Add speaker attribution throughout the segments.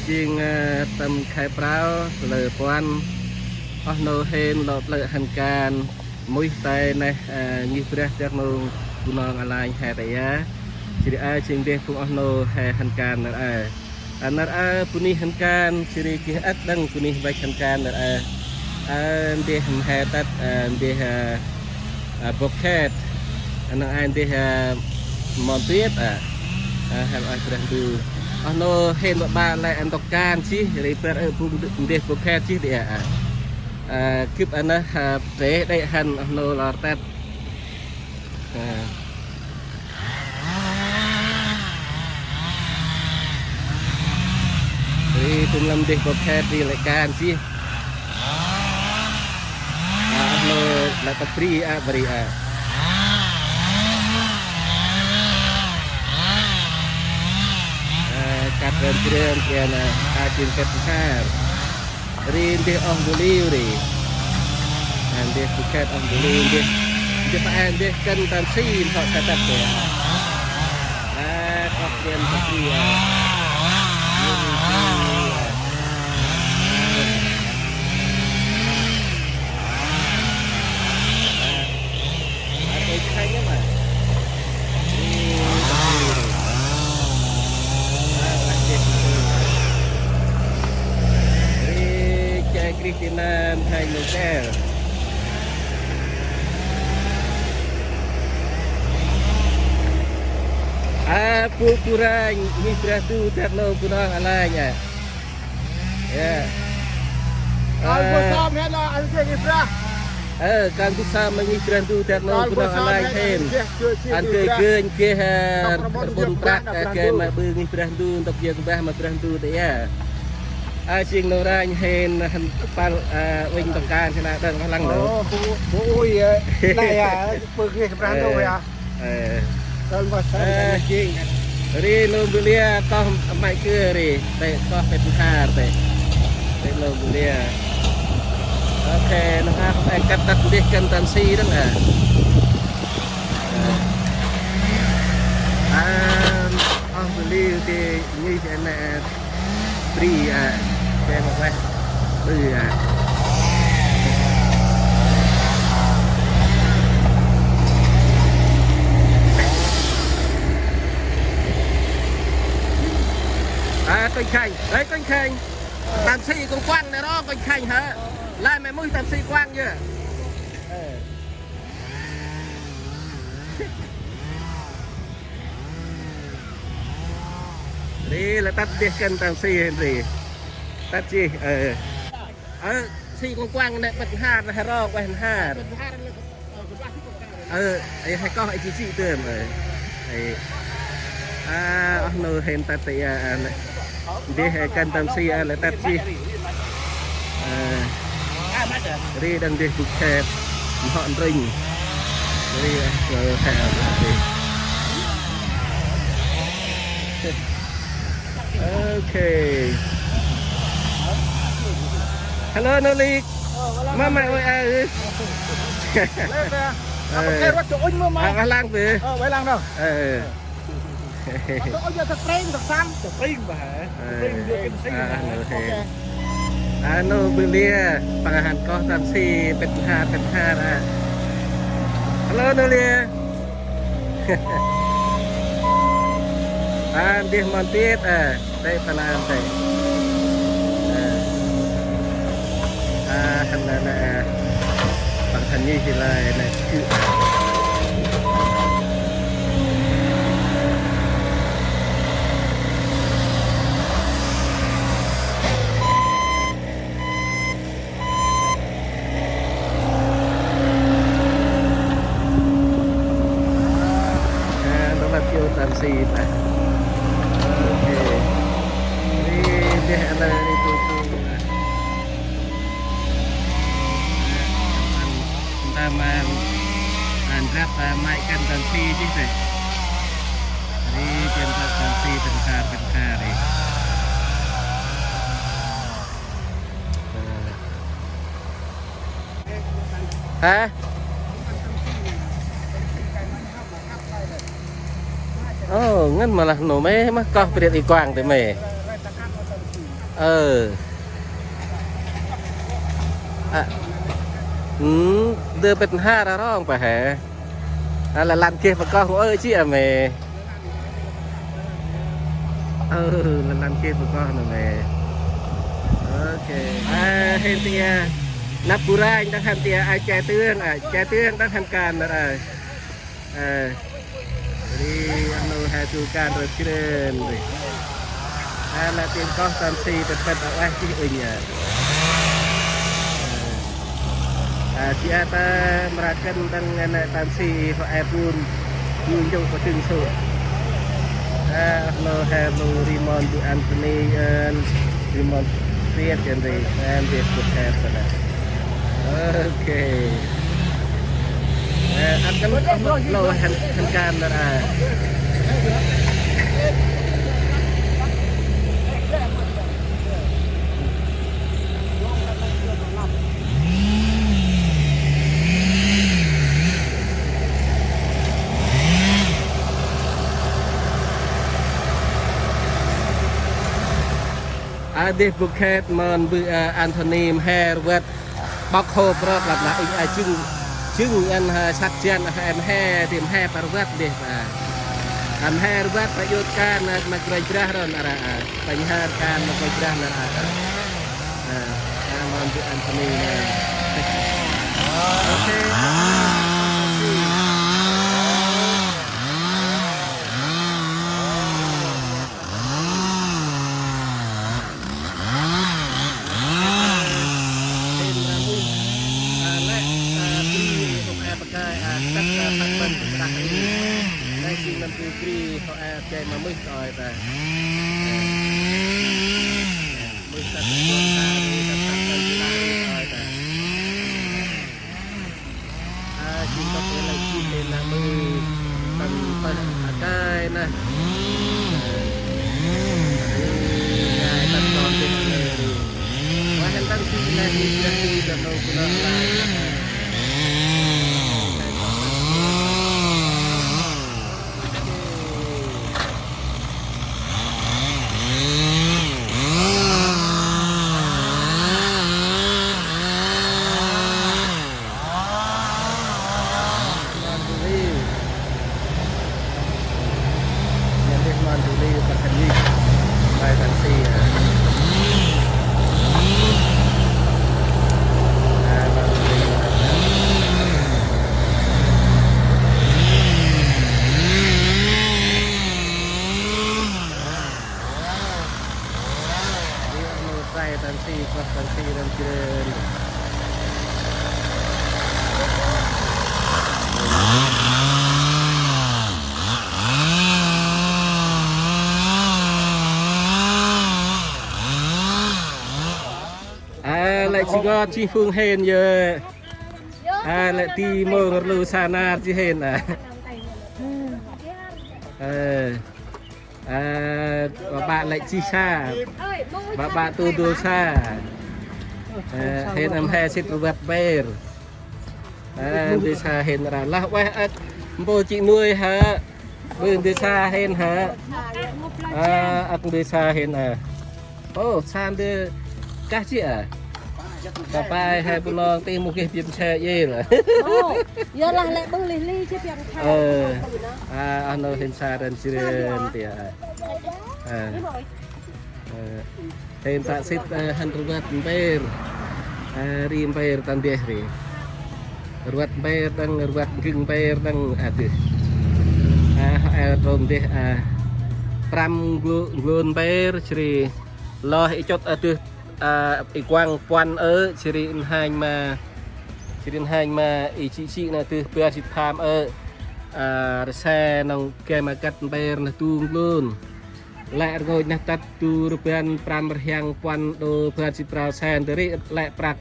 Speaker 1: chiên tầm khai brau lời quan nô hên lọt lợi hành can mũi tay này nghi bia chắc nô tu nong alai hai tay á chỉ ai chiên đêm phụng nô hai hành can nara puni hành can chỉ kia ắt đăng puni vạch hành can đêm hai tát đêm bokhet anh đêm mòn tuyết hai ai bia tu nó hên ba lại ăn tóc can chứ để per pun để bokhet chứ để cướp anh để đây hành nó là tát đi tung lâm để bokhet đi lại can chứ nó là tập free beri cắt rem kia là trên cắt haar rin đi ông boliu đi anh đi cắt ông boliu đi phải anh đi cân tam si họ cắt cắt kìa cắt rem cắt kia Christina hay Michel pura mitra tu terno kurang alanya ya
Speaker 2: Al-Basam hela al-Mitra
Speaker 1: kan bisa mengikran tu terno kurang alanya hen an keun ke bun prak ke ma bưng mitra tu untuk dia kubah mitra tu ya chiên nô ra hên pal vinh tổng can thế nào đang lăng nữa
Speaker 2: bụi này bưng cái brand đâu vậy đơn vào
Speaker 1: chiên ri nô bulia tom mai kia ri để có phải thà để nô bulia ok nó ha anh cắt đặt đi cần tàn si đó nè ông bulia thì như thế này free xem một quay từ con khanh đấy con khanh tàn si con quăng này đó con khanh hả lại mày mũi tàn si quăng chưa đi là tắt tiếc cần tàn si gì tắt chi si con quăng này bật hạt là ro quay hạt hay có hay chị tưởng rồi nô hên tắt thì đi hay cần tàn si là tắt chi đi đang đi phục hẹp họ rình đi rồi hẹp okay. Hello Noli. Mama ơi
Speaker 2: cái rốt chỗ anh mà
Speaker 1: lang về
Speaker 2: vậy lang đâu chỗ giờ thật preng thật sam thật preng mà hả preng đưa cái xí
Speaker 1: no belia pangahan ko tam si pet ha hello Nolia đi mòn tiết đây là đây thành là bằng thành như thì là này đó là tiêu tàn xì này đi là đi tu ta mà ăn rap mai cần tàn xì chứ vậy đi trên tàn xì tàn kha đi hả ngân mà là nổ mê mắc con bị điện quang tới mày เดือเป็น5ระร้องไปแห่là làm kia mà con ơi chị à mẹ là làm kia mà con là mẹ ok hiện tia nắp bù ra anh đang hành tia ai che tương đang hành can rồi đi ăn nô hai chú can rồi chứ lên rồi là tiền con tam si thật ở ai chị ơi nhỉ chị ta merakan dengan tansi pun tunjuk petunjuk no have no Rimon to Anthony and Rimon create and this could have okay akan no hankan Adeh buket mon bu Anthony hair wet bọc hộp rất là chưng ăn sắc chen em hair tìm hair parwet deh an hair wetประโยชน์การมาเกยจ้าร้อนอะไรปัญหาการมาเกยจ้านั่นmon bu Anthonyโอเคมันคือกรีเขาแอบใจมาไม่ต่อยแต่ไม่ตัดตัวตาไม่ตัดตัดไปที่ไหนต่อยแต่กินกับอะไรกินเลยนะมือตั้งตั้งได้นะงานตัดตอนเป็นเลยว่าเห็นตั้งที่ไหนมีเรื่องที่จะเราคุณอะไรtansi dan keren lại chỉ có chi phương hên giờ lại ti mơ lưu sana chi hên và bạn lại chi xa và bạn tu xa hên em he xịt vật bèr đi xa hên là lá quay bố chị nuôi hả bên đi xa hên hả đi xa hên ô san đi cá chịต่อไปให้บุญลองตีมุกเก็บยิมแช่เย่เลยเยอะละแหละบึ้งลิลี่ใช่เพียงแค่อันนั้นเห็นชาเดินเชิญเตี๋ยเห็นตาสิทธิ์ฮันรุวัตเบร์รีมเบร์ตันเดียรีรุวัตเบร์ตั้งรุวัตกึ่งเบร์ตั้งอะไรตรงเดียพรำกุนเบร์ชรีรอให้จดอีกวางปวนชิรินไฮมาอีชินะคือเพื่อสิทามแซ่น้องแกมากัดเบร์นะตูงลุนและโงยนักตัดตูรูปเป็นปรามเรียงปวนโดเพื่อสิปราแซนเตอริและปรัก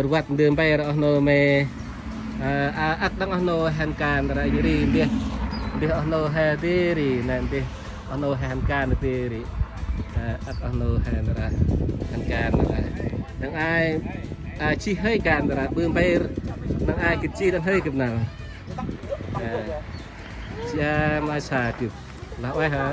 Speaker 1: รวัดเดิมเบร์อโนเมอักดังอโนแฮนการอะไรอยู่ดีเดียอโนแฮดีรีนั่นเดียอโนแฮนการดีรีอักอโนแฮนอะไรแฮนการอะไรดังไอชีให้การอะไรเบื้องไปดังไอกิจชีดังให้กับหนังจะมาสาจุดแล้วไว้ฮะ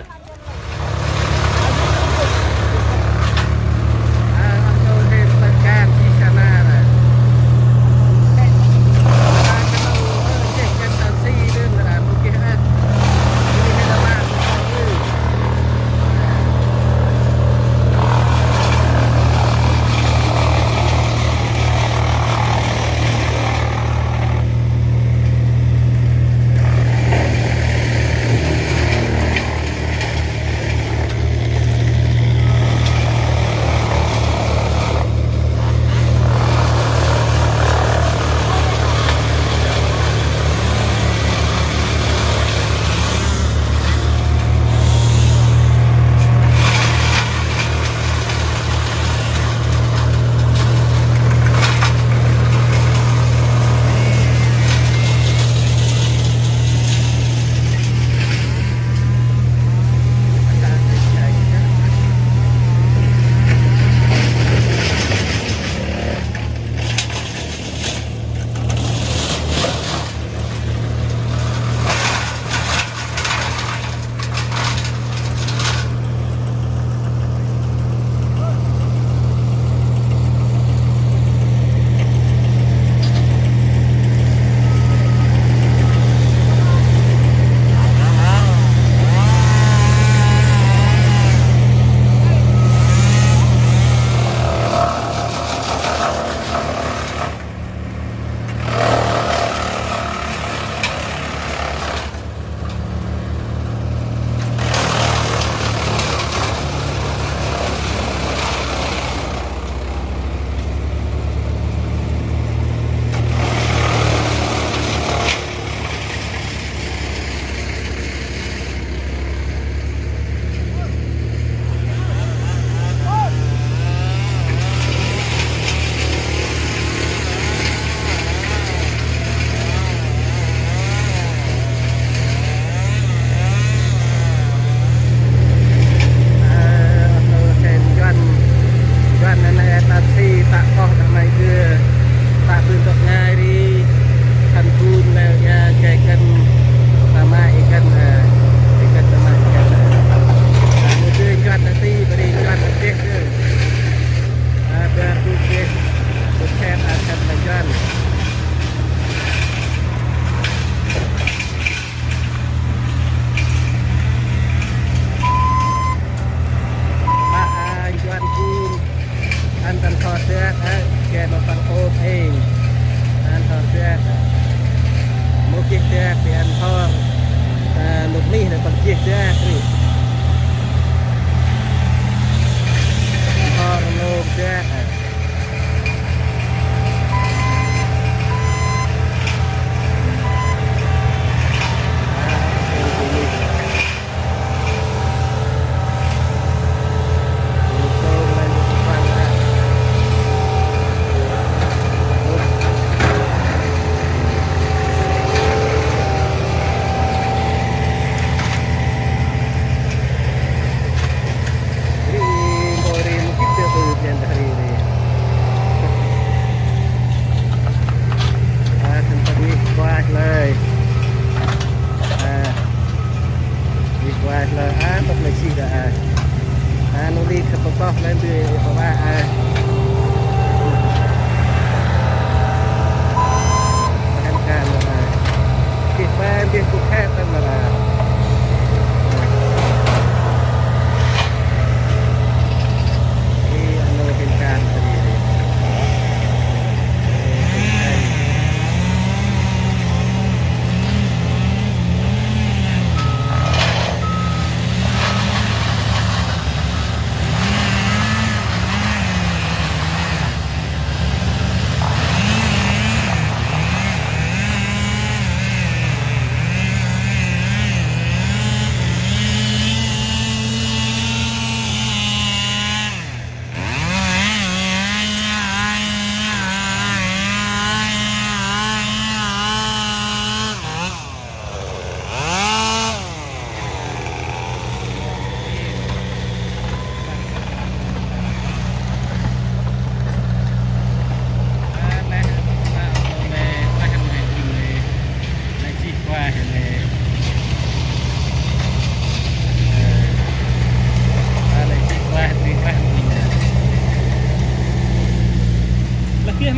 Speaker 1: ตกเลยชีก็นู่นนี่ขับต่อเล่นด้วยเพราะว่าทำการติดแฟนติดกุแค่ตั้งมาที่อันนู้นเป็นการพอดีเลย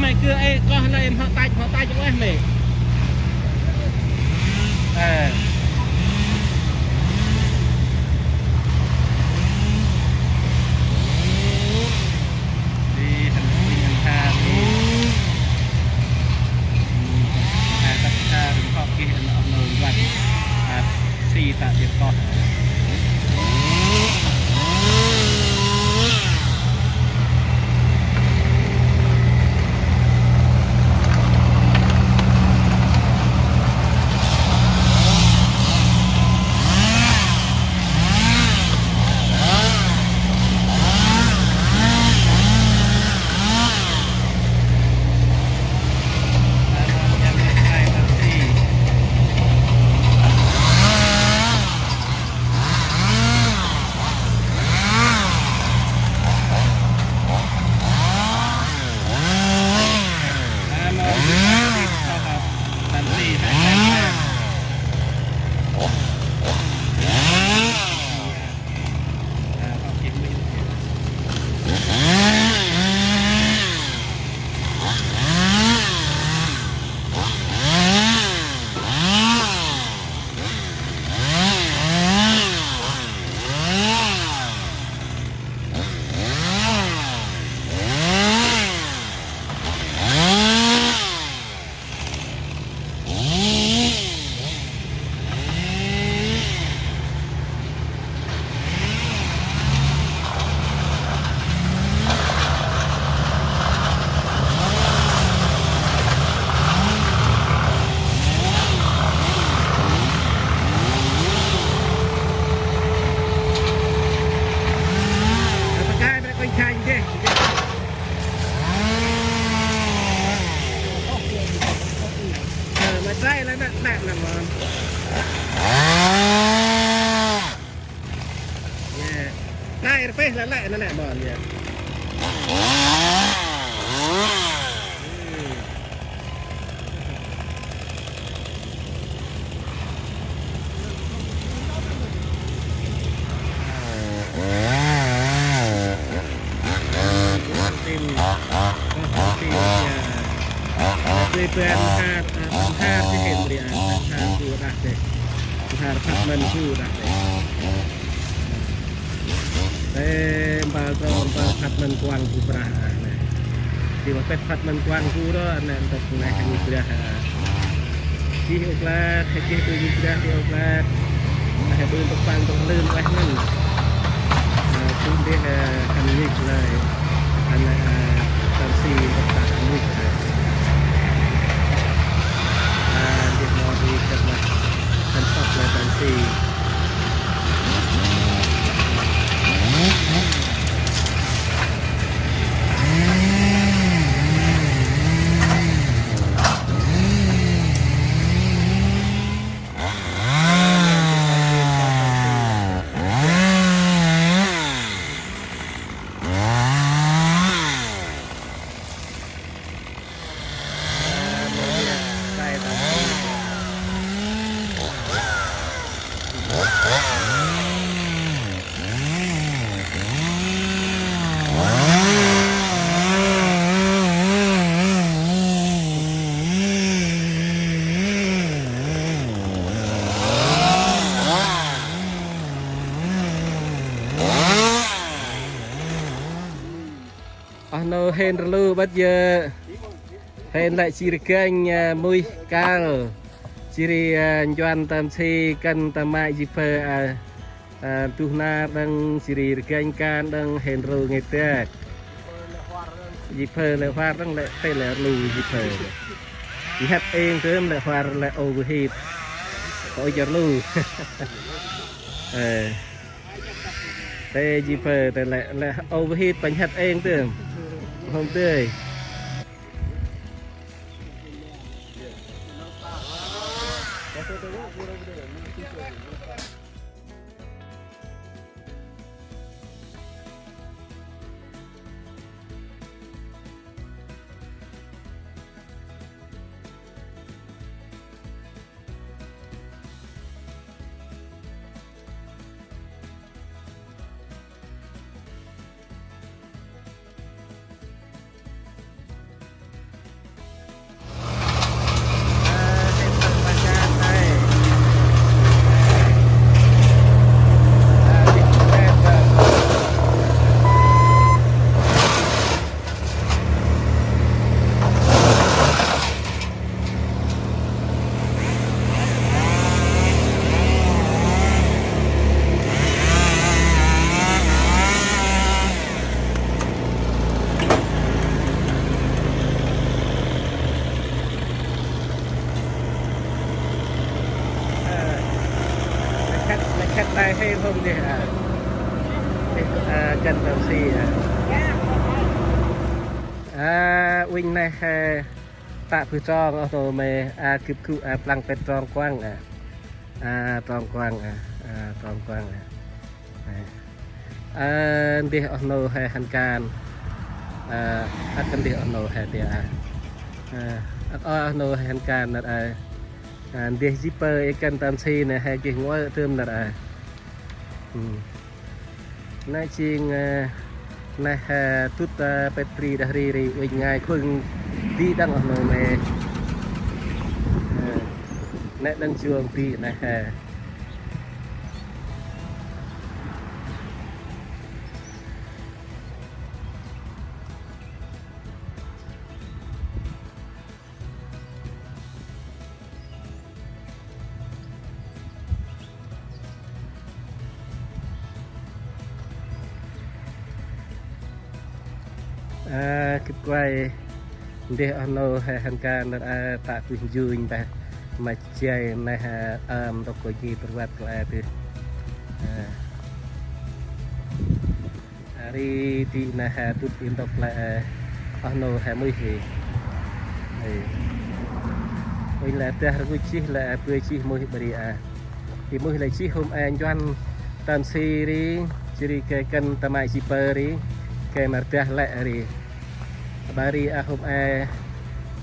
Speaker 1: mày cứ ai con này em họ tay cho em mày đi thành tha đi tất cả đừng có kia nó nổi vặt xì tạ việc con đây là đặt làm đây phải là lại nó lại bòn vậyเพื่อนห้าที่เห็นเรียนห้าคู่รักเลยห้าพัดมันคู่รักเลยแต่บางตอนพัดมันกว้างคู่ปลาเนี่ยที่ว่าเป็ดพัดมันกว้างคู่แล้วนั่นตกในแห่งเรือที่อุกลาที่ตัวยุบเรือที่อุกลาให้ปืนตกฟังตกลื่นไว้นั่นคุณเรียกคันนี้เลยคันตันซีตกตาคันนี้เลยdia mau dikemas tempat latensi nô hên lu bắt giờ hên lại chỉ kênh mui cao chỉ doan tam si cần tam mai dịp tu na đang chỉ kênh can đang hên lu nghe tết dịp lại hoa đang lại phải là lu dịp hát eng thêm lại hoa lại overheat ôi giờ lu tê dịpแต่lại overheat bánh hát eng tưởng không tươi khách đây hay không thì cần làm gì Wing này tạ phu tròn ở mày kịp cụ plăng pet tròn quang tròn quang tròn quang đi ở nô hay hành can cần đi ở nô hay thì ở nô hay hành can là đi zipper cần tam si này hay cái ngõ thơm là nay chiên nay tút petri dari Wing ngay khung đi đang ở nô này nét đang trường thì này kịp quay để anh nô hay hành can là tạ quyền dương ta mà chơi này đọc coi gìประวัติlại từ đi thì là tụt in đọc lại anh nô hay mới gì mình là ta rồi chi là bơi chi mới bari thì mới là chi hôm anh doan tam si đi chỉ cái cần tam ai zipper đi cái mà ta lại đi bari hôm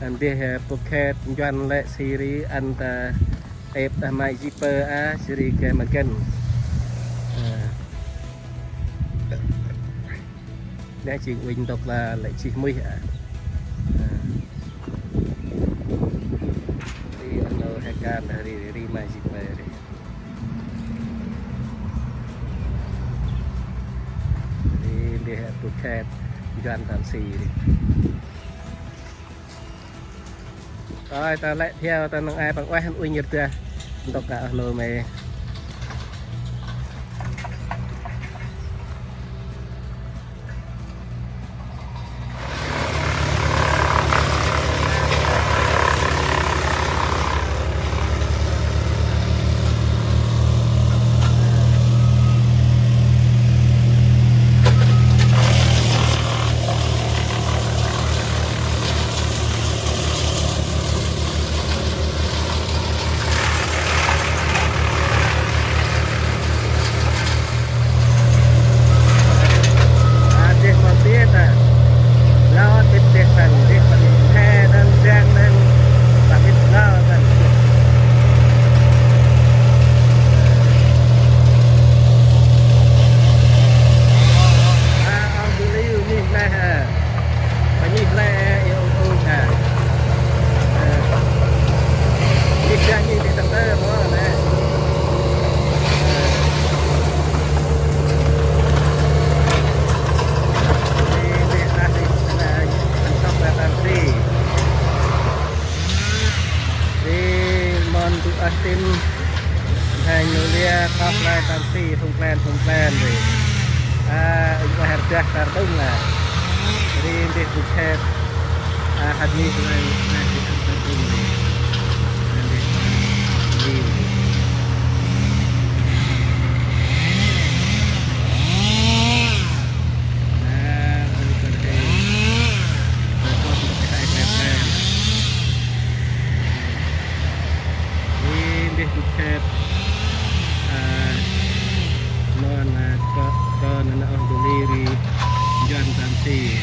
Speaker 1: anh đi pocket doan lại siri anh ta ép tam ai zipper chỉ cái mà cần để chị Wing đọc là lại chỉ mới đi anh đâu hay can là đi mai zipper đi đi pocket doan tam si đi rồi ta lại theo ta nâng ai bằng quay hắn Wing nhật ra đọc cả lô mày không plan rồi qua hạt trà cà đông là đi đi bục hạt hạt ni rồi hạt đi ăn cà đông rồi đi Bukit non con na on doliri John Tanti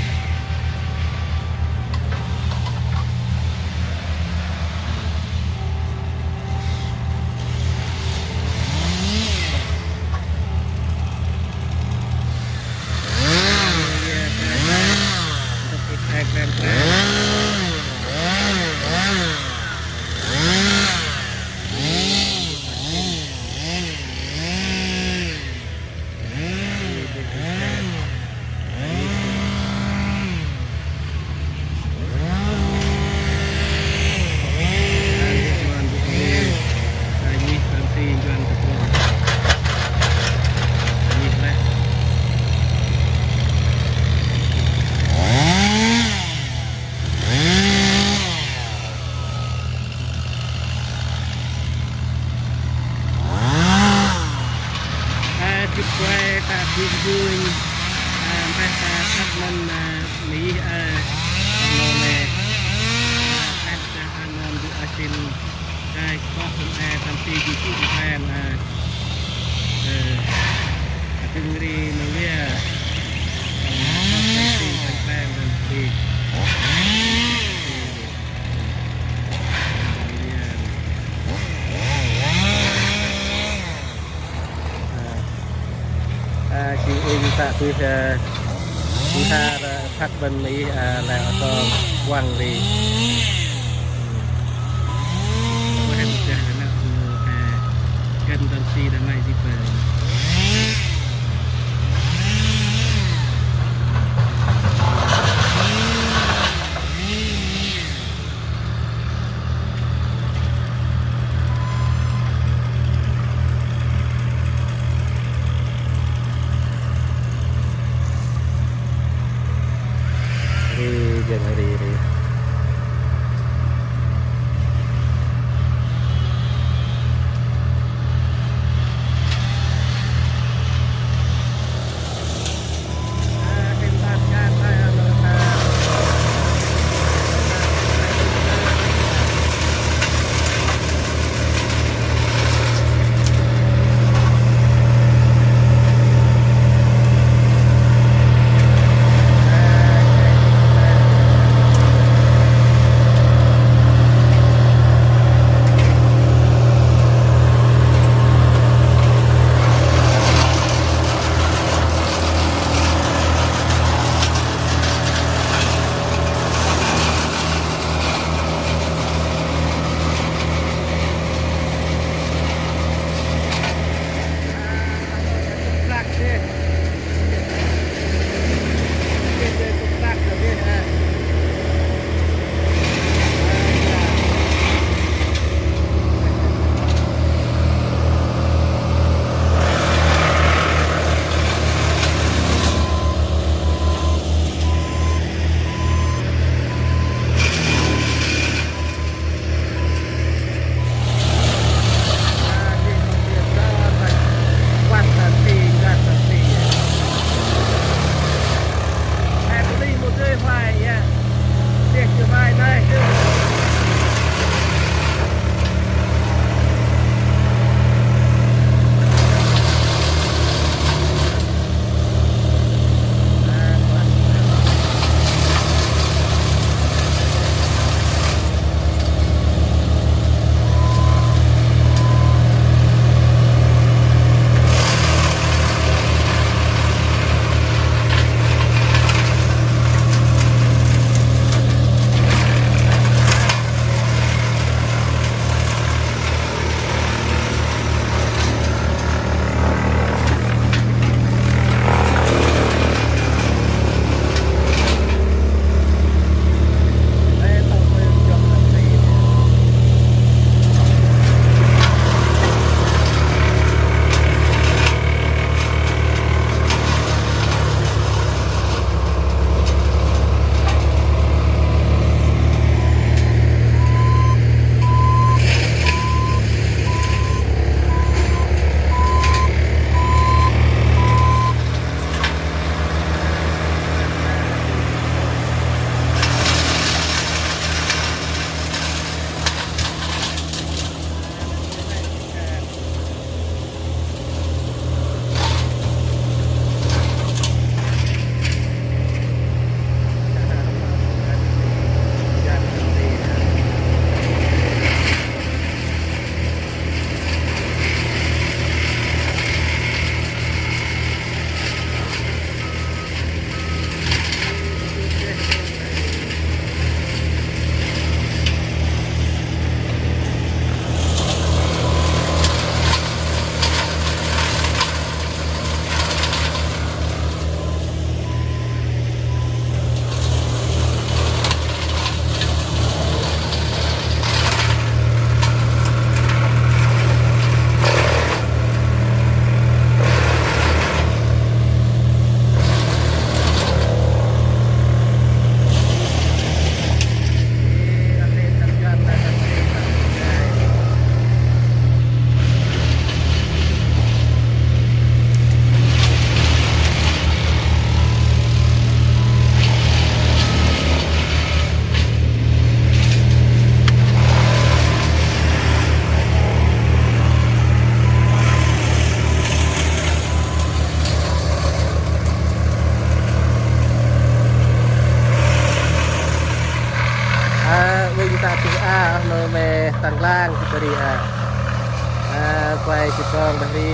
Speaker 1: quay ta vui vui mai ta thắp lên mỹ nô nè anh ta anh làm được ở trên đây có không ai làm gì thì cũng phải từng đi nó biết chị em ta tôi ha thắt bên mỹ là to quăng đi em sẽ là cần đăng ký đăng lại gì về đi tadi quay chụp con tadi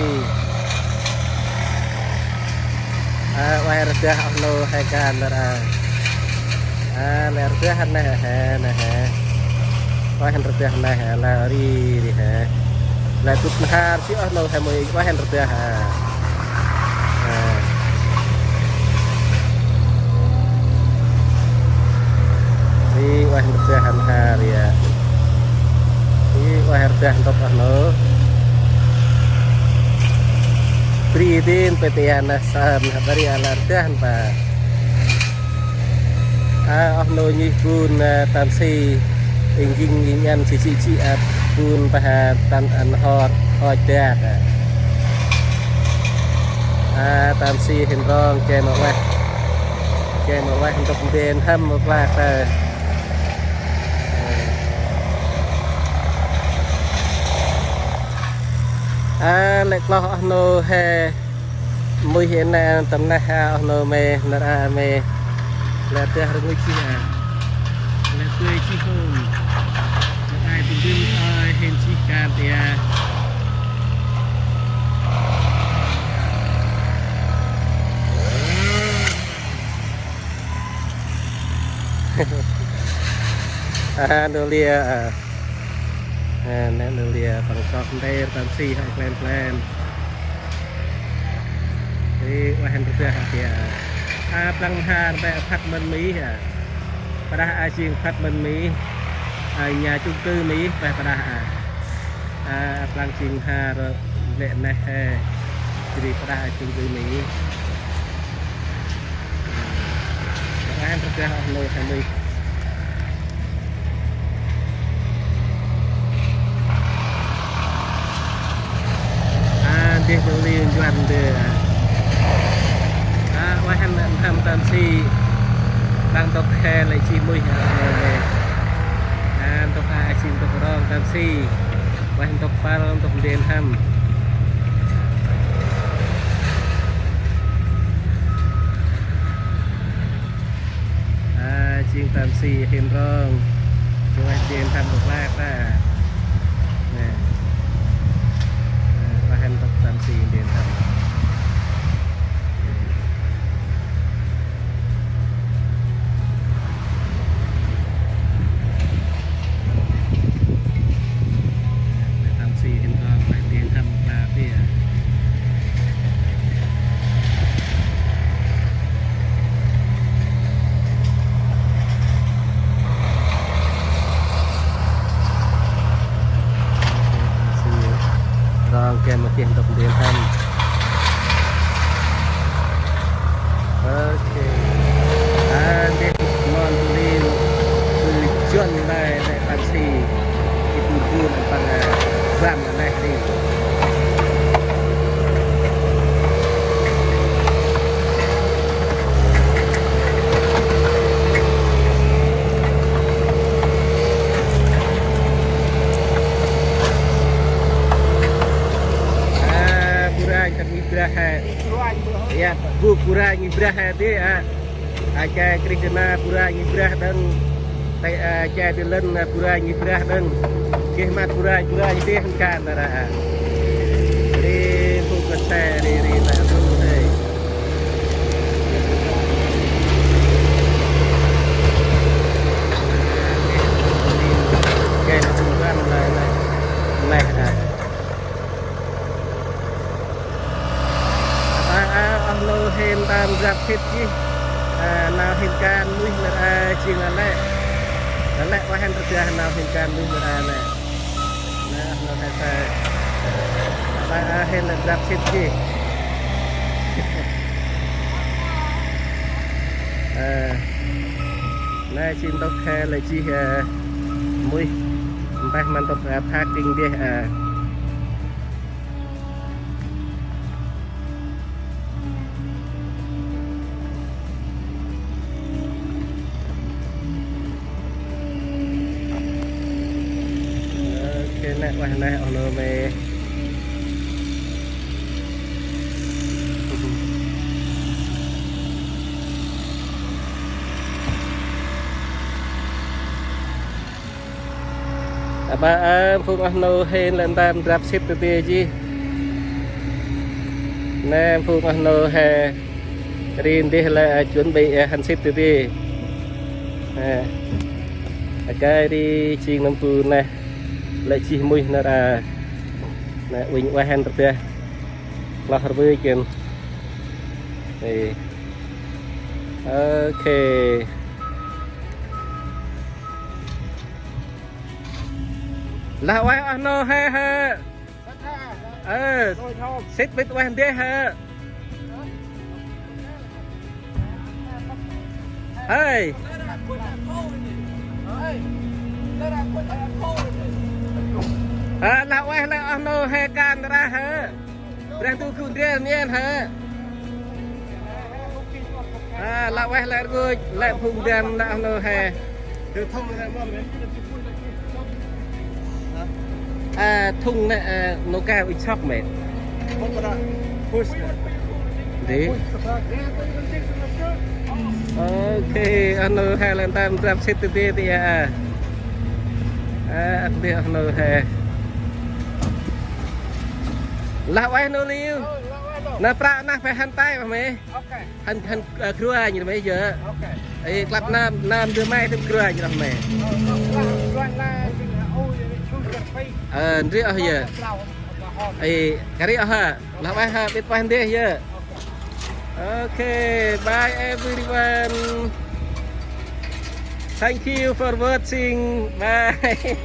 Speaker 1: quay dah lo hai kan dah dah nah quay dah nah la ri di la tut nahar si lo hai moi quay dah ini wah berjahan hari ya ini wah berjahan top ano Pridin PTN Nasan dari alarjahan pak ano nyikun tansi injing ingan cici pun pahat tan anhor hodak tansi hindong kemawah untuk den ham mawah lại lo nó hè mùi hiện nay tầm này nó mê là mê là tươi hơi chi là tươi chi không ai cũng biết hiện chi cả thì đồ lia nè đồ lia bằng cọp đây tạm xì hay plan thì qua hành thực hạt thì plăng hà tại phát minh mỹ và đã ai chuyên phát minh mỹ nhà chung cư mỹ và đã plăng chuyên hà lệ này thì đã chung cư mỹ hành thực hạt lôi thành mỹ dia beli jual dia wahan tham tam si bang tok khe lại chi mui tok xin tok rong tam si wahan tok pal tok den ham chiên tam si hiền rong cho den tham tok lát ta nè untuk tansi Indian ham tansi Indian ham là gì kem mà tiền tổng tiền thăm ok để món đi từ chuẩn này để taxi itu pun pada ram này đi ya bu pura ngibrah dia aja Krishna pura ngibrah dan aja dilen pura ngibrah dan kehmat pura jadi kan darah di buku saya di tahu saya kayak cuman lah lo hen tam gặp hết chi nào hiện can nuôi là chiên là lẽ qua hen thực ra nào hiện can nuôi là lẽ nó hay phải hen là gặp hết chi nay chiên tóc khe là chi mũi tay mình tóc packing đi wah nah ono me bà phụng ăn nô hên lên tam rạp xếp từ tia chi nè phụng ăn nô hè riêng đi là chuẩn bị hành xếp từ tia cái đi chiên năm phù này lại chi mùi nó là nè uỳnh qua hành từ tia lo hợp với kiến thì ok là quay ăn nô ha ha xích bít quen thế ha ơi là quay là ăn nô ha can ra ha đang tu khun riêng nhiên ha là quay là người lại phùng đèn là ăn nô ha thùng này nó cao ít chóc mệt đi ok anh hai lần tam tam xếp từ từ thì anh đi anh hai là ai nó liu na pra na phải hành tay mà mày hành cưa như mấy giờ ấy club nam đưa mai thêm cưa như mày riêng ở giờ ấy cái riêng ha là ai ha biết quan đi giờ ok bye everyone thank you for watching bye